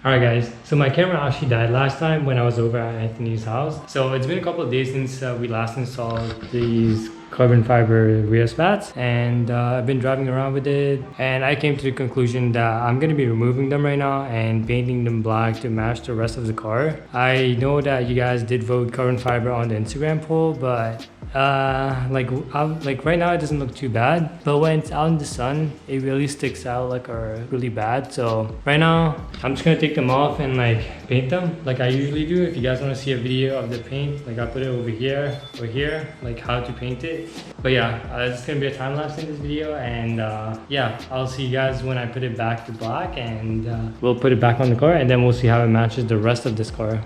Alright guys, so my camera actually died last time when I was over at Anthony's house. So it's been a couple of days since we last installed these carbon fiber rear spats, and I've been driving around with it, and I came to the conclusion that I'm going to be removing them right now and painting them black to match the rest of the car. I know that you guys did vote carbon fiber on the Instagram poll, but like right now it doesn't look too bad, but when it's out in the sun it really sticks out like really bad. So right now I'm just gonna take them off and like paint them like I usually do. If you guys want to see a video of the paint, like I put it over here or here, like how to paint it. But yeah, it's gonna be a time lapse in this video, and yeah, I'll see you guys when I put it back to black, and we'll put it back on the car, and then we'll see how it matches the rest of this car.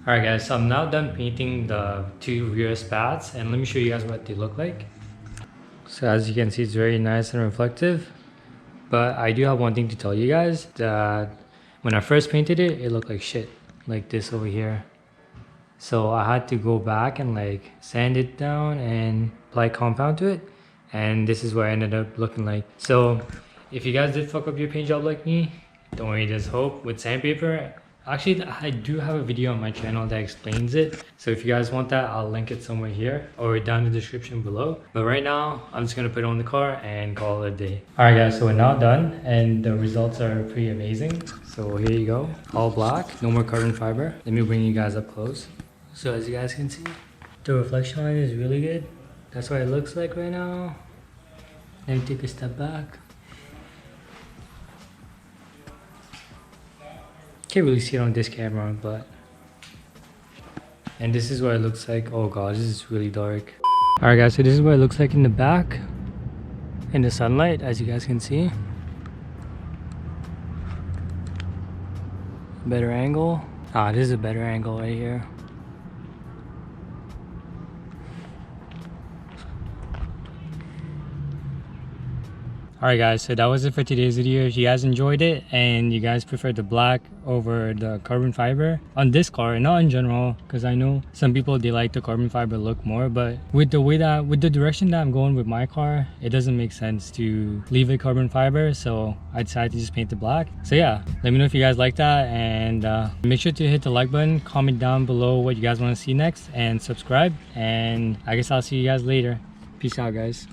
Alright guys, so I'm now done painting the two rear spats, and let me show you guys what they look like. So as you can see, it's very nice and reflective, but I do have one thing to tell you guys, that when I first painted it, it looked like shit, like this over here. So I had to go back and like sand it down and apply compound to it, and this is what I ended up looking like. So if you guys did fuck up your paint job like me, don't worry, there's hope with sandpaper. Actually, I do have a video on my channel that explains it, so if you guys want that, I'll link it somewhere here or down in the description below. But right now I'm just gonna put it on the car and call it a day. Alright guys, so we're now done, and the results are pretty amazing. So here you go, all black, no more carbon fiber. Let me bring you guys up close. So as you guys can see, the reflection line is really good. That's what it looks like right now. Let me take a step back. Can't really see it on this camera, but... And this is what it looks like. Oh god, this is really dark. Alright guys, so this is what it looks like in the back, in the sunlight, as you guys can see. Better angle. Ah, this is a better angle right here. Alright guys, so that was it for today's video. If you guys enjoyed it and you guys prefer the black over the carbon fiber on this car, not in general, because I know some people, they like the carbon fiber look more, but with the direction that I'm going with my car, it doesn't make sense to leave it carbon fiber, so I decided to just paint it black. So yeah, let me know if you guys like that, and make sure to hit the like button, comment down below what you guys want to see next, and subscribe, and I guess I'll see you guys later. Peace out, guys.